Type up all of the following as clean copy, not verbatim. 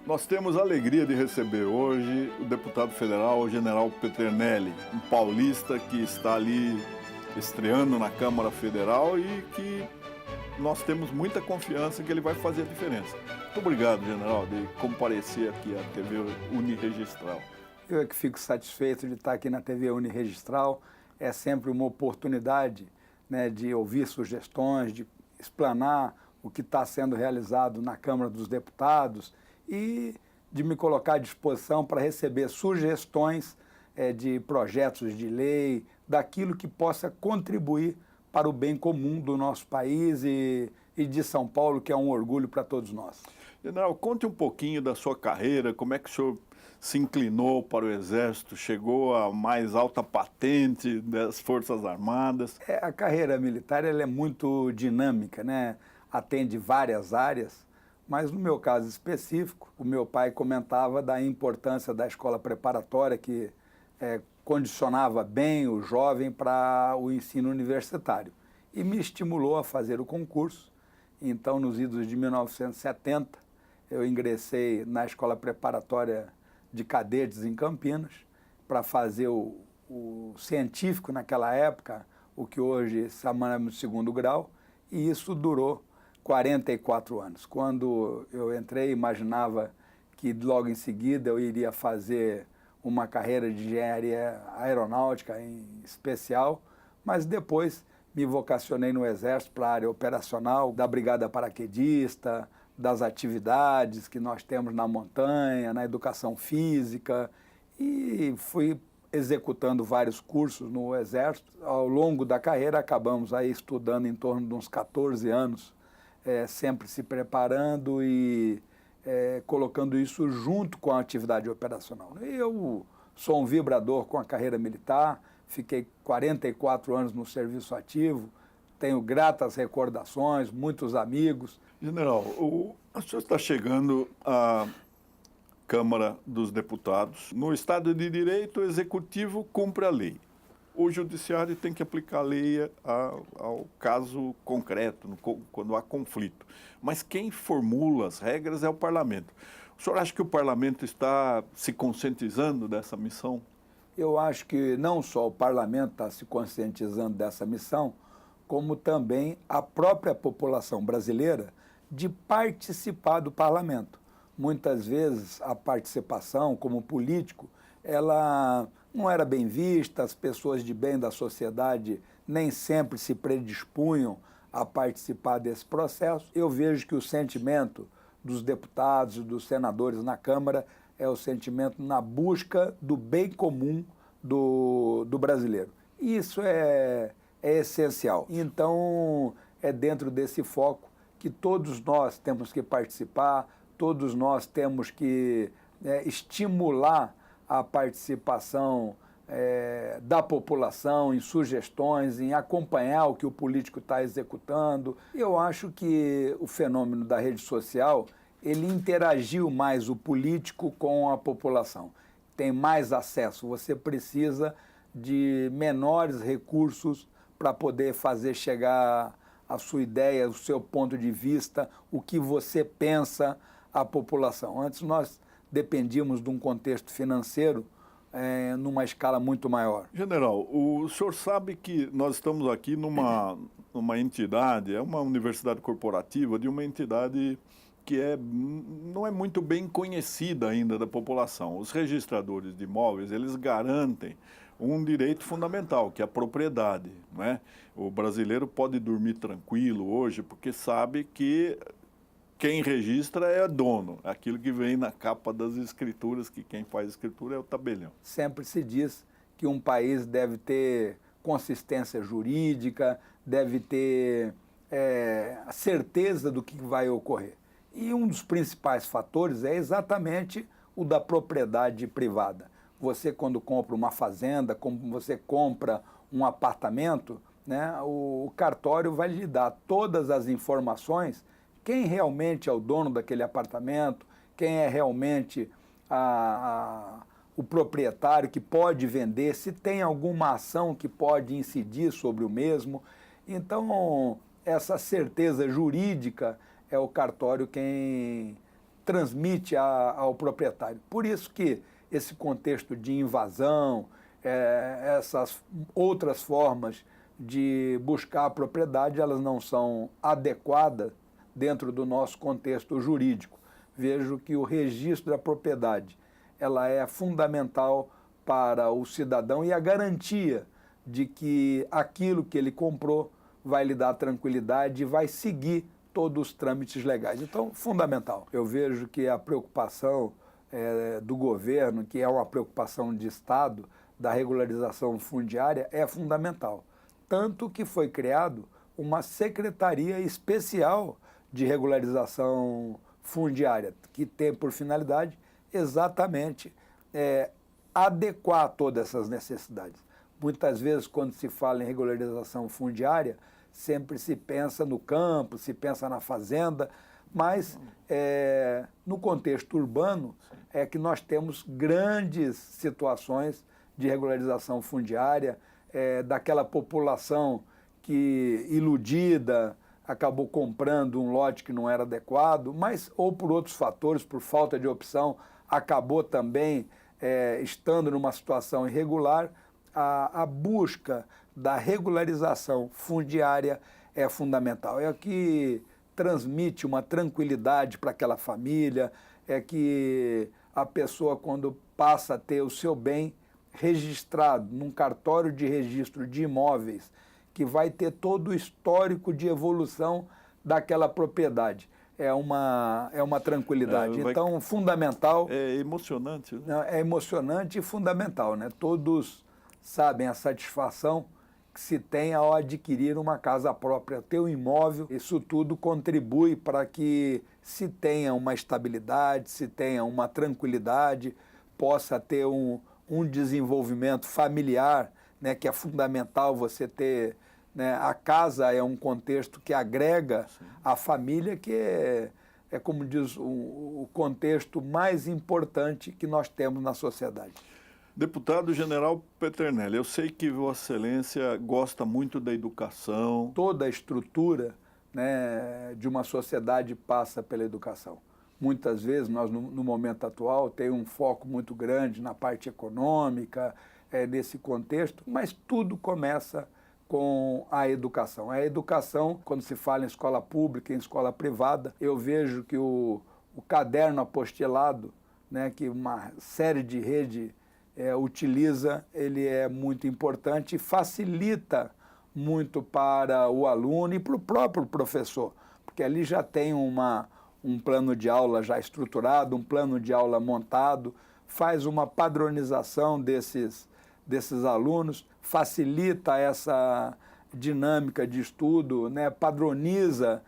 Nós temos a alegria de receber hoje o deputado federal, o general Peternelli, um paulista que está ali estreando na Câmara Federal e que nós temos muita confiança que ele vai fazer a diferença. Muito obrigado, general, de comparecer aqui à TV Uniregistral. Eu é que fico satisfeito de estar aqui na TV Uniregistral. É sempre uma oportunidade, né, de ouvir sugestões, de explanar o que está sendo realizado na Câmara dos Deputados e de me colocar à disposição para receber sugestões de projetos de lei, daquilo que possa contribuir para o bem comum do nosso país e de São Paulo, que é um orgulho para todos nós. General, conte um pouquinho da sua carreira, como é que o senhor se inclinou para o Exército, chegou à mais alta patente das Forças Armadas. A carreira militar ela é muito dinâmica, né? Atende várias áreas, mas no meu caso específico, o meu pai comentava da importância da escola preparatória, que condicionava bem o jovem para o ensino universitário e me estimulou a fazer o concurso. Então, nos idos de 1970, eu ingressei na escola preparatória de cadetes em Campinas para fazer o científico naquela época, o que hoje se chama de segundo grau, e isso durou 44 anos. Quando eu entrei, imaginava que logo em seguida eu iria fazer uma carreira de engenharia aeronáutica em especial, mas depois me vocacionei no Exército para a área operacional, da Brigada Paraquedista, das atividades que nós temos na montanha, na educação física, e fui executando vários cursos no Exército. Ao longo da carreira acabamos aí estudando em torno de uns 14 anos, sempre se preparando e colocando isso junto com a atividade operacional. Eu sou um vibrador com a carreira militar, fiquei 44 anos no serviço ativo, tenho gratas recordações, muitos amigos. General, o senhor está chegando à Câmara dos Deputados. No Estado de Direito, o Executivo cumpre a lei. O Judiciário tem que aplicar a lei ao caso concreto, quando há conflito. Mas quem formula as regras é o Parlamento. O senhor acha que o Parlamento está se conscientizando dessa missão? Eu acho que não só o Parlamento está se conscientizando dessa missão, como também a própria população brasileira de participar do Parlamento. Muitas vezes a participação como político, ela não era bem vista, as pessoas de bem da sociedade nem sempre se predispunham a participar desse processo. Eu vejo que o sentimento dos deputados e dos senadores na Câmara é o sentimento na busca do bem comum do brasileiro. Isso é essencial. Então, é dentro desse foco que todos nós temos que participar, todos nós temos que estimular a participação da população em sugestões, em acompanhar o que o político está executando. Eu acho que o fenômeno da rede social, ele interagiu mais o político com a população. Tem mais acesso, você precisa de menores recursos para poder fazer chegar a sua ideia, o seu ponto de vista, o que você pensa à população. Antes nós dependíamos de um contexto financeiro numa escala muito maior. General, o senhor sabe que nós estamos aqui numa entidade, é uma universidade corporativa de uma entidade que não é muito bem conhecida ainda da população. Os registradores de imóveis, eles garantem um direito fundamental, que é a propriedade, não é? O brasileiro pode dormir tranquilo hoje, porque sabe que quem registra é dono, aquilo que vem na capa das escrituras, que quem faz escritura é o tabelião. Sempre se diz que um país deve ter consistência jurídica, deve ter a certeza do que vai ocorrer. E um dos principais fatores é exatamente o da propriedade privada. Você, quando compra uma fazenda, como você compra um apartamento, né, o cartório vai lhe dar todas as informações, quem realmente é o dono daquele apartamento, quem é realmente o proprietário que pode vender, se tem alguma ação que pode incidir sobre o mesmo. Então, essa certeza jurídica é o cartório quem transmite ao proprietário. Por isso que esse contexto de invasão, essas outras formas de buscar a propriedade, elas não são adequadas dentro do nosso contexto jurídico. Vejo que o registro da propriedade ela é fundamental para o cidadão e a garantia de que aquilo que ele comprou vai lhe dar tranquilidade e vai seguir todos os trâmites legais. Então, fundamental. Eu vejo que a preocupação do governo, que é uma preocupação de Estado, da regularização fundiária, é fundamental. Tanto que foi criado uma secretaria especial de regularização fundiária, que tem por finalidade exatamente adequar todas essas necessidades. Muitas vezes, quando se fala em regularização fundiária, sempre se pensa no campo, se pensa na fazenda, mas no contexto urbano é que nós temos grandes situações de regularização fundiária, daquela população que, iludida, acabou comprando um lote que não era adequado, mas ou por outros fatores, por falta de opção, acabou também estando numa situação irregular. A busca da regularização fundiária é fundamental. É o que transmite uma tranquilidade para aquela família, é que a pessoa, quando passa a ter o seu bem registrado num cartório de registro de imóveis, que vai ter todo o histórico de evolução daquela propriedade. É uma tranquilidade. Então, fundamental. É emocionante, né? É emocionante e fundamental, né? Todos sabem a satisfação que se tem ao adquirir uma casa própria, ter um imóvel. Isso tudo contribui para que se tenha uma estabilidade, se tenha uma tranquilidade, possa ter um desenvolvimento familiar, né, que é fundamental você ter, né, a casa é um contexto que agrega a família, que é como diz, o contexto mais importante que nós temos na sociedade. Deputado General Peternelli, eu sei que Vossa Excelência gosta muito da educação. Toda a estrutura, né, de uma sociedade passa pela educação. Muitas vezes, nós no momento atual, tem um foco muito grande na parte econômica, nesse contexto, mas tudo começa com a educação. A educação, quando se fala em escola pública, em escola privada, eu vejo que o caderno apostilado, né, que uma série de redes utiliza, ele é muito importante e facilita muito para o aluno e para o próprio professor, porque ali já tem um plano de aula já estruturado, um plano de aula montado, faz uma padronização desses alunos, facilita essa dinâmica de estudo, né, padroniza.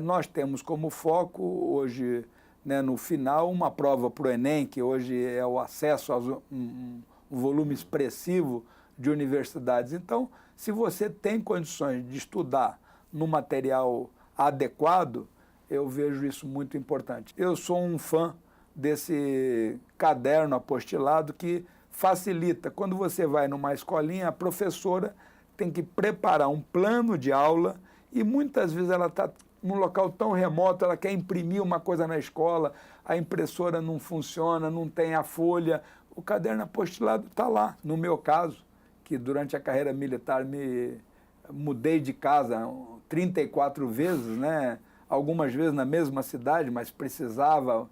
Nós temos como foco hoje, né, no final, uma prova para o Enem, que hoje é o acesso a um volume expressivo de universidades. Então, se você tem condições de estudar no material adequado, eu vejo isso muito importante. Eu sou um fã desse caderno apostilado que facilita. Quando você vai numa escolinha, a professora tem que preparar um plano de aula e muitas vezes ela está num local tão remoto, ela quer imprimir uma coisa na escola, a impressora não funciona, não tem a folha, o caderno apostilado está lá. No meu caso, que durante a carreira militar me mudei de casa 34 vezes, né? Algumas vezes na mesma cidade, mas precisava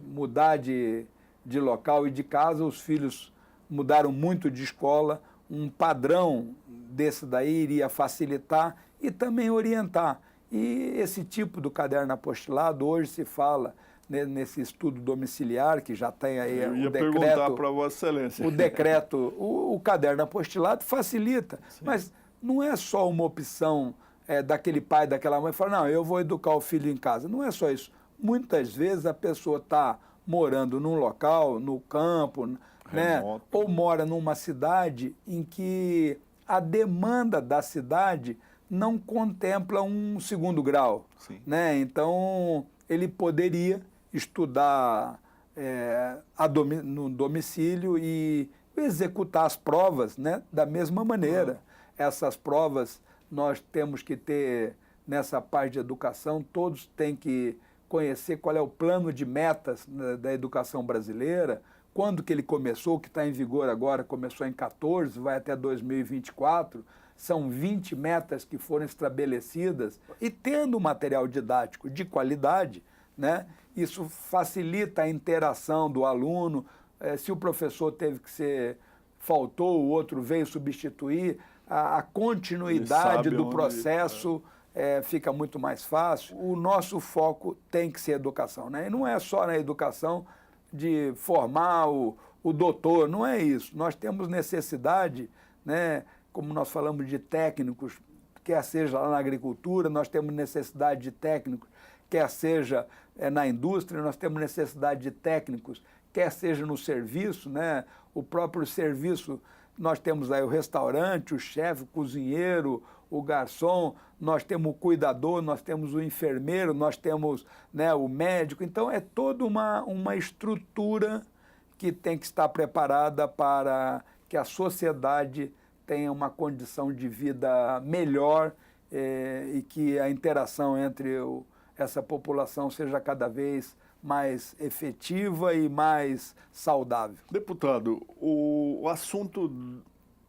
mudar de local e de casa, os filhos mudaram muito de escola, um padrão desse daí iria facilitar e também orientar. E esse tipo do caderno apostilado, hoje se fala, né, nesse estudo domiciliar, que já tem aí o decreto. Perguntar para Vossa Excelência. O decreto, o caderno apostilado facilita, sim, mas não é só uma opção daquele pai, daquela mãe, fala, não, eu vou educar o filho em casa. Não é só isso. Muitas vezes a pessoa está morando num local, no campo, né, ou mora numa cidade em que a demanda da cidade não contempla um segundo grau, né? Então, ele poderia estudar no domicílio e executar as provas, né, da mesma maneira. Essas provas nós temos que ter, nessa parte de educação, todos têm que conhecer qual é o plano de metas da educação brasileira, quando que ele começou, que está em vigor agora, começou em 14, vai até 2024, são 20 metas que foram estabelecidas, e tendo material didático de qualidade, né, isso facilita a interação do aluno. Se o professor teve que ser, faltou, o outro veio substituir, a continuidade do processo fica muito mais fácil. O nosso foco tem que ser educação, né? E não é só na educação de formar o doutor, não é isso. Nós temos necessidade, né, como nós falamos de técnicos, quer seja lá na agricultura, nós temos necessidade de técnicos, quer seja na indústria, nós temos necessidade de técnicos, quer seja no serviço, né? O próprio serviço, nós temos aí o restaurante, o chefe, o cozinheiro, o garçom, nós temos o cuidador, nós temos o enfermeiro, nós temos, né, o médico. Então, é toda uma estrutura que tem que estar preparada para que a sociedade tenha uma condição de vida melhor e que a interação entre essa população seja cada vez mais efetiva e mais saudável. Deputado, o assunto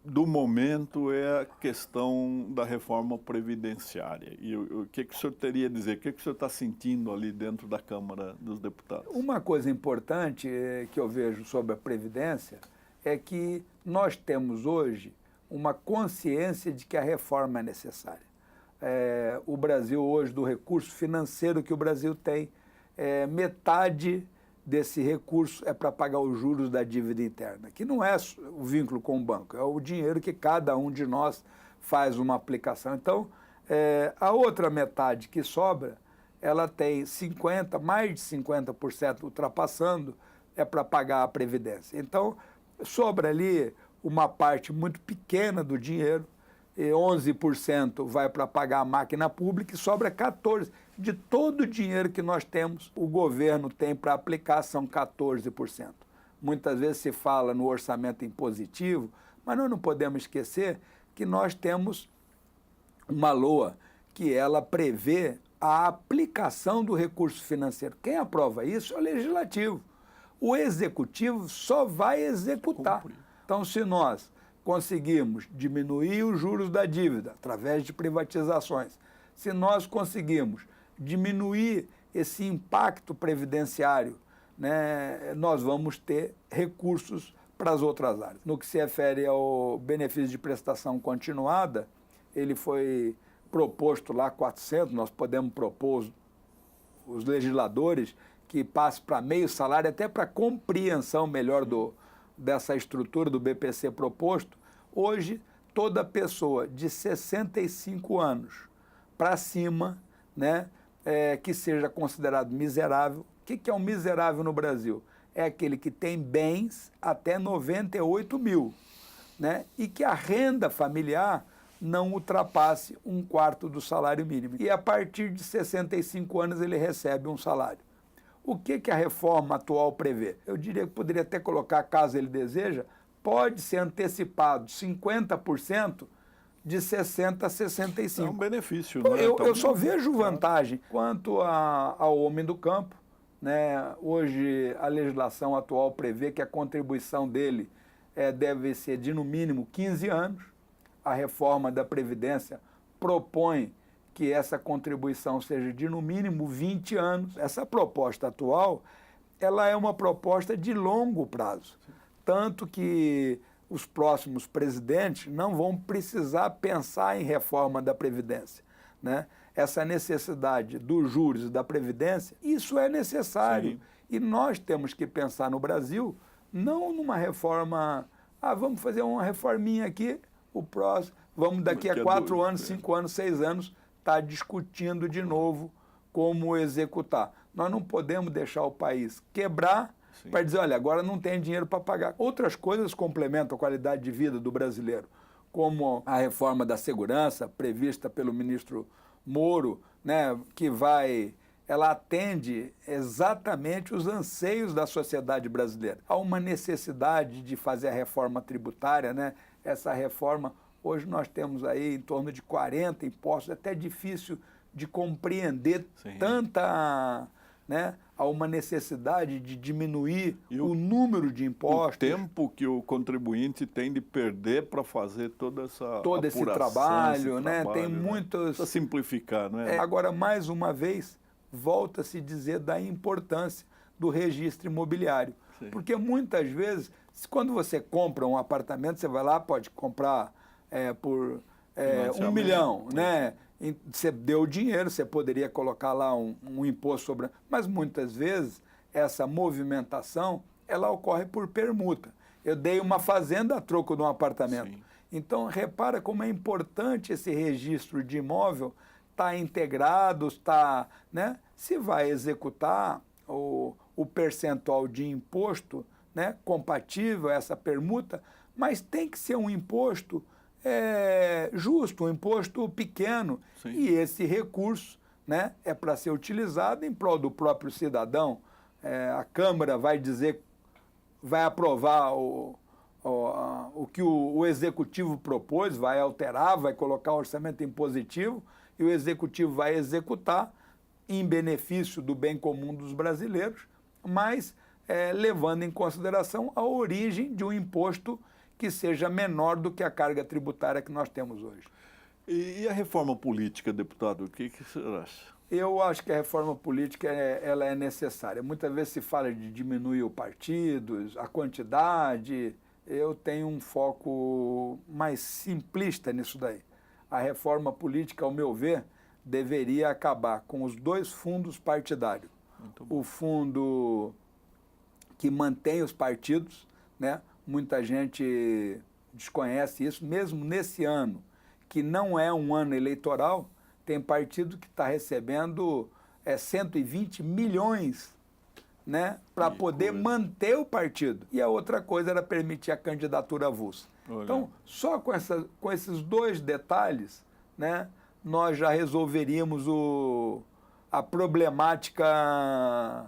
do momento é a questão da reforma previdenciária. E o que o senhor teria a dizer? O que o senhor está sentindo ali dentro da Câmara dos Deputados? Uma coisa importante que eu vejo sobre a Previdência é que nós temos hoje uma consciência de que a reforma é necessária. O Brasil hoje, do recurso financeiro que o Brasil tem, metade desse recurso é para pagar os juros da dívida interna, que não é o vínculo com o banco, é o dinheiro que cada um de nós faz uma aplicação. Então, a outra metade que sobra, ela tem mais de 50% ultrapassando, é para pagar a Previdência. Então, sobra ali uma parte muito pequena do dinheiro, 11% vai para pagar a máquina pública e sobra 14%. De todo o dinheiro que nós temos, o governo tem para aplicar, são 14%. Muitas vezes se fala no orçamento impositivo, mas nós não podemos esquecer que nós temos uma LOA que ela prevê a aplicação do recurso financeiro. Quem aprova isso é o Legislativo. O Executivo só vai executar. Então, se nós conseguimos diminuir os juros da dívida através de privatizações, se nós conseguimos diminuir esse impacto previdenciário, né, nós vamos ter recursos para as outras áreas. No que se refere ao benefício de prestação continuada, ele foi proposto lá 400, nós podemos propor os legisladores que passe para meio salário, até para compreensão melhor dessa estrutura do BPC proposto. Hoje, toda pessoa de 65 anos para cima, né, que seja considerado miserável. O que é um miserável no Brasil? É aquele que tem bens até 98 mil, né, e que a renda familiar não ultrapasse 1/4 do salário mínimo. E a partir de 65 anos ele recebe um salário. O que a reforma atual prevê? Eu diria que poderia até colocar, caso ele deseja, pode ser antecipado 50% de 60 a 65. É um benefício, né? Eu só vejo vantagem. Quanto ao homem do campo, né, hoje a legislação atual prevê que a contribuição dele deve ser de no mínimo 15 anos. A reforma da Previdência propõe que essa contribuição seja de no mínimo 20 anos. Essa proposta atual, ela é uma proposta de longo prazo, tanto que os próximos presidentes não vão precisar pensar em reforma da Previdência, né? Essa necessidade dos juros e da Previdência, isso é necessário. Sim. E nós temos que pensar no Brasil, não numa reforma, vamos fazer uma reforminha aqui, o próximo, vamos daqui a 4 anos, 5 anos, 6 anos, estar discutindo de novo como executar. Nós não podemos deixar o país quebrar para dizer, olha, agora não tem dinheiro para pagar. Outras coisas complementam a qualidade de vida do brasileiro, como a reforma da segurança, prevista pelo ministro Moro, né, que ela atende exatamente os anseios da sociedade brasileira. Há uma necessidade de fazer a reforma tributária, né? Essa reforma, hoje nós temos aí em torno de 40 impostos, é até difícil de compreender né, a uma necessidade de diminuir o número de impostos. O tempo que o contribuinte tem de perder para fazer toda essa todo apuração, esse trabalho, esse né? trabalho, Tem muitos... Para simplificar, não é? Agora, mais uma vez, volta-se a dizer da importância do registro imobiliário. Sim. Porque muitas vezes, quando você compra um apartamento, você vai lá, pode comprar por 1 milhão, né? Você deu o dinheiro, você poderia colocar lá um imposto sobre... Mas muitas vezes, essa movimentação, ela ocorre por permuta. Eu dei uma fazenda a troco de um apartamento. Sim. Então, repara como é importante esse registro de imóvel estar integrado, né? Se vai executar o percentual de imposto, né, compatível a essa permuta, mas tem que ser um imposto justo, um imposto pequeno. Sim. E esse recurso, né, é para ser utilizado em prol do próprio cidadão. A Câmara vai dizer, vai aprovar o que o Executivo propôs, vai alterar, vai colocar o orçamento impositivo e o Executivo vai executar em benefício do bem comum dos brasileiros, mas levando em consideração a origem de um imposto que seja menor do que a carga tributária que nós temos hoje. E a reforma política, deputado, o que você acha? Eu acho que a reforma política ela é necessária. Muitas vezes se fala de diminuir os partidos, a quantidade. Eu tenho um foco mais simplista nisso daí. A reforma política, ao meu ver, deveria acabar com os 2 fundos partidários. O fundo que mantém os partidos, né? Muita gente desconhece isso, mesmo nesse ano, que não é um ano eleitoral, tem partido que está recebendo 120 milhões, né, para poder manter o partido. E a outra coisa era permitir a candidatura avulsa. Olha. Então, só com esses 2 detalhes, né, nós já resolveríamos a problemática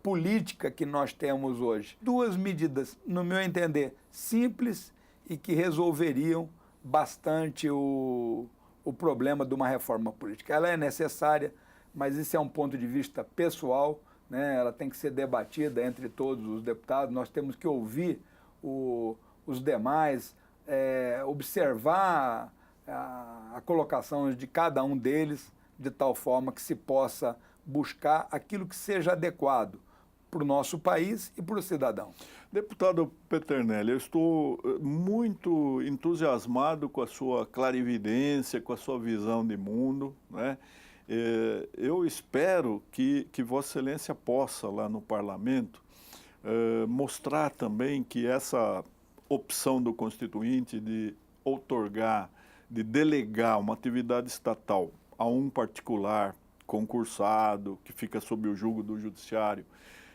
política que nós temos hoje. 2 medidas, no meu entender, simples e que resolveriam bastante o problema de uma reforma política. Ela é necessária, mas isso é um ponto de vista pessoal, né? Ela tem que ser debatida entre todos os deputados, nós temos que ouvir os demais, observar a colocação de cada um deles, de tal forma que se possa buscar aquilo que seja adequado para o nosso país e para o cidadão. Deputado Peternelli, eu estou muito entusiasmado com a sua clarividência, com a sua visão de mundo, né? Eu espero que Vossa Excelência possa, lá no Parlamento, mostrar também que essa opção do Constituinte de outorgar, de delegar uma atividade estatal a um particular concursado, que fica sob o jugo do Judiciário,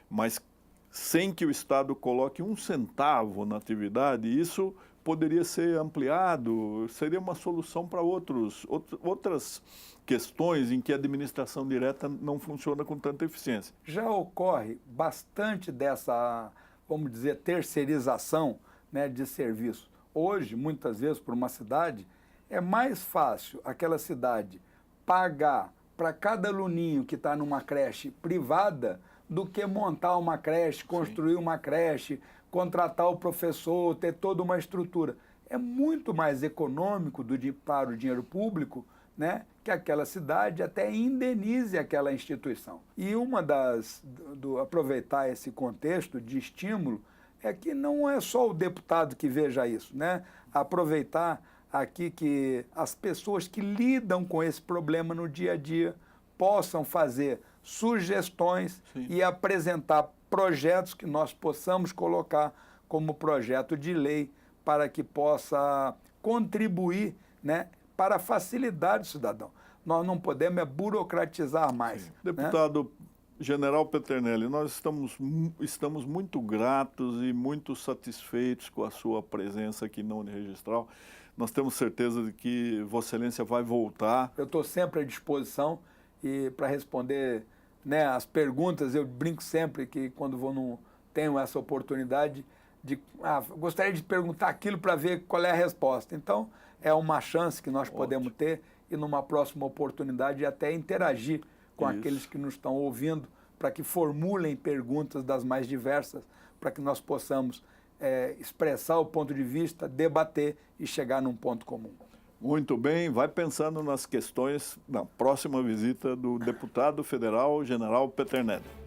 mas sem que o Estado coloque um centavo na atividade, isso poderia ser ampliado, seria uma solução para outras questões em que a administração direta não funciona com tanta eficiência. Já ocorre bastante dessa, vamos dizer, terceirização, né, de serviço. Hoje, muitas vezes, por uma cidade, é mais fácil aquela cidade pagar para cada aluninho que está numa creche privada do que montar uma creche, construir uma creche, contratar o professor, ter toda uma estrutura. É muito mais econômico para o dinheiro público, né, que aquela cidade até indenize aquela instituição. E aproveitar esse contexto de estímulo é que não é só o deputado que veja isso, né? Aproveitar aqui que as pessoas que lidam com esse problema no dia a dia possam fazer sugestões e apresentar projetos que nós possamos colocar como projeto de lei para que possa contribuir, né, para a facilidade do cidadão. Nós não podemos burocratizar mais. Deputado General Peternelli, nós estamos muito gratos e muito satisfeitos com a sua presença aqui na Uniregistral. Nós temos certeza de que Vossa Excelência vai voltar. Eu estou sempre à disposição e para responder, né, as perguntas, eu brinco sempre que quando tenho essa oportunidade de gostaria de perguntar aquilo para ver qual é a resposta. Então, é uma chance que nós podemos ter e numa próxima oportunidade até interagir com aqueles que nos estão ouvindo para que formulem perguntas das mais diversas, para que nós possamos expressar o ponto de vista, debater e chegar num ponto comum. Muito bem, vai pensando nas questões na próxima visita do deputado federal General Peternelli.